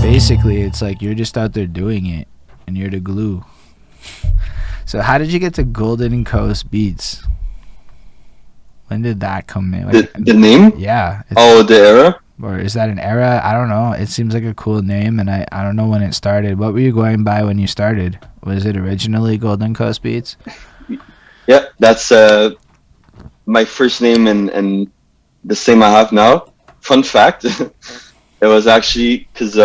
Basically, it's like you're just out there doing it, and you're the glue. So how did you get to Golden Coast Beats? When did that come in? Like, The name? yeah. Oh, the era? Or is that an era? I don't know. It seems like a cool name, and I don't know when it started. What were you going by when you started? Was it originally Golden Coast Beats? Yeah, that's my first name and the same I have now. Fun fact, it was actually because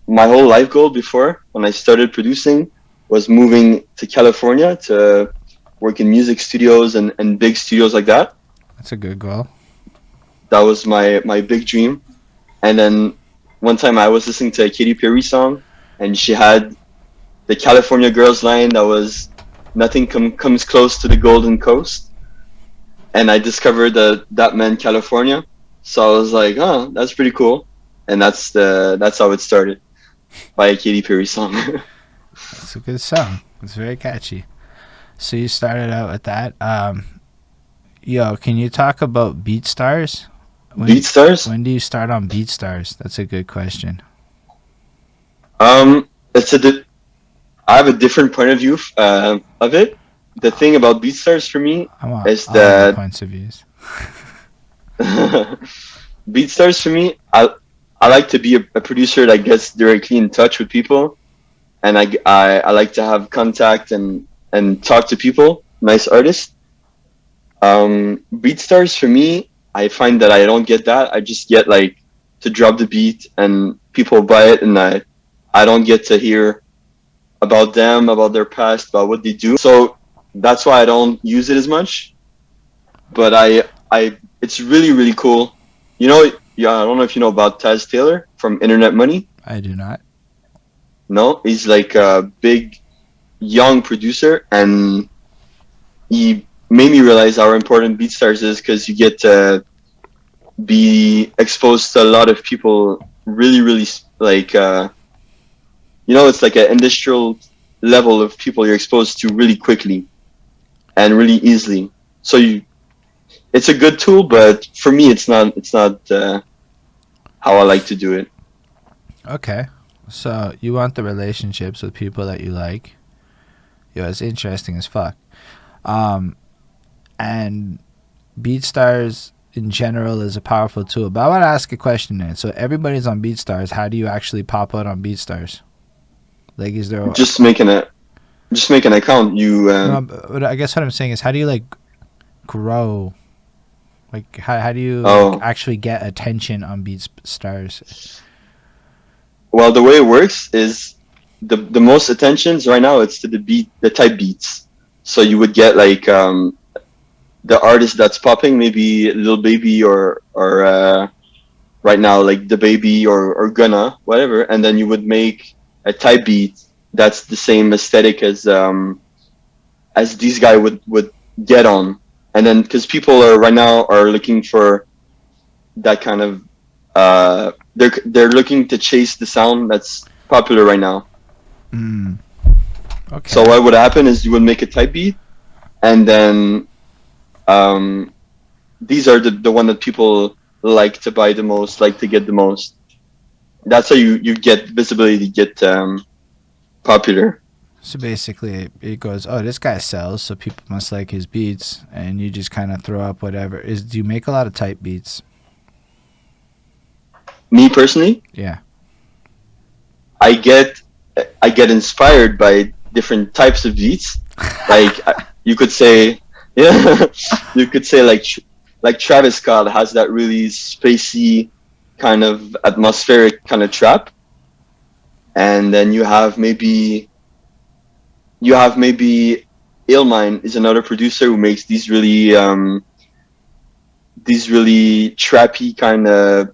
my whole life goal before, when I started producing, was moving to California to work in music studios and big studios like that. That's a good goal. That was my big dream. And then one time I was listening to a Katy Perry song, and she had the California Girls line that was nothing comes close to the Golden Coast. And I discovered that meant California. So I was like, oh, that's pretty cool. And that's how it started, by a Katy Perry song. It's a good song. It's very catchy. So you started out with that. Yo, can you talk about BeatStars? BeatStars? When do you start on BeatStars? That's a good question. It's I have a different point of view of it. The thing about BeatStars for me is that points of views. BeatStars for me, I like to be a producer that gets directly in touch with people, and I like to have contact and talk to people, nice artists. BeatStars for me, I find that I don't get that. I just get like to drop the beat and people buy it, and I don't get to hear about them, about their past, about what they do. So that's why I don't use it as much. But it's really really cool. You know, yeah, I don't know if you know about Taz Taylor from Internet Money. I do not. No, he's like a big young producer, and he made me realize how important BeatStars is because you get to be exposed to a lot of people really really like it's like an industrial level of people you're exposed to really quickly and really easily. So it's a good tool, but for me it's not how I like to do it. Okay. So you want the relationships with people that you like. Yo, it's interesting as fuck. And BeatStars in general is a powerful tool. But I want to ask a question then. So everybody's on BeatStars. How do you actually pop out on BeatStars? Like, is there just make an account? No, but I guess what I'm saying is, how do you like grow? Like, how do you like, actually get attention on BeatStars? Well, the way it works is the most attentions right now it's to the type beats. So you would get like the artist that's popping, maybe Lil Baby or right now like the Baby or Gunna, whatever, and then you would make a type beat that's the same aesthetic as these guy would get on, and then because people are right now are looking for that kind of they're looking to chase the sound that's popular right now. Okay. So what would happen is you would make a type beat, and then these are the one that people like to buy the most, like to get the most. That's how you get visibility, get popular. So basically, it goes, oh, this guy sells, so people must like his beats, and you just kind of throw up whatever. Do you make a lot of type beats? Me personally, yeah, I get inspired by different types of beats. Like you could say, yeah, you could say like Travis Scott has that really spacey kind of atmospheric kind of trap, and then you have maybe Illmind is another producer who makes these really trappy kind of.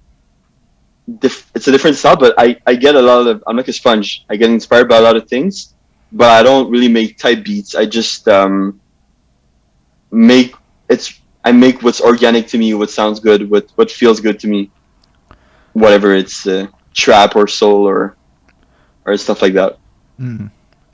It's a different style, but I get a lot of. I'm like a sponge. I get inspired by a lot of things, but I don't really make type beats. I just make what's organic to me, what sounds good, what feels good to me, whatever it's trap or soul or stuff like that.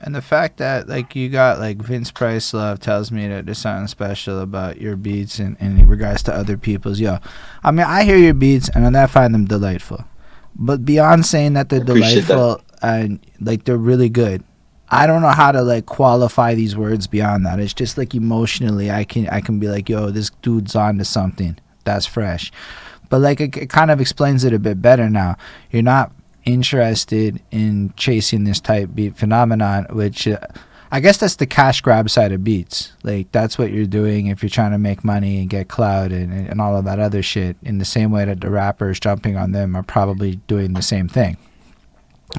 And the fact that like you got like Vince Price love tells me that there's something special about your beats in regards to other people's. Yo, I mean, I hear your beats and I find them delightful. But beyond saying that they're Appreciate that. delightful and like they're really good, I don't know how to like qualify these words beyond that. It's just like emotionally, I can be like, yo, this dude's on to something. That's fresh. But like it kind of explains it a bit better now. You're not interested in chasing this type beat phenomenon, which I guess that's the cash grab side of beats. Like that's what you're doing if you're trying to make money and get clout and all of that other shit. In the same way that the rappers jumping on them are probably doing the same thing.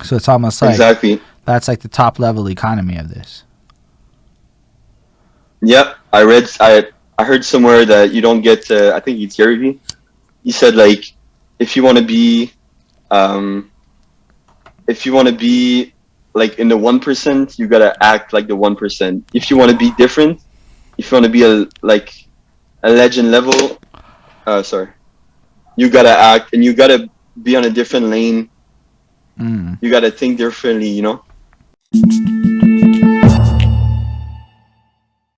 So it's almost like Exactly. that's like the top level economy of this. Yep. I heard somewhere that you don't get. I think it's Gary Vee. He said like, if you want to be, um, if you want to be like in the 1%, you gotta act like the 1%. If you want to be different, if you want to be a legend level, sorry, you gotta act and you gotta be on a different lane. Mm. You gotta think differently. You know.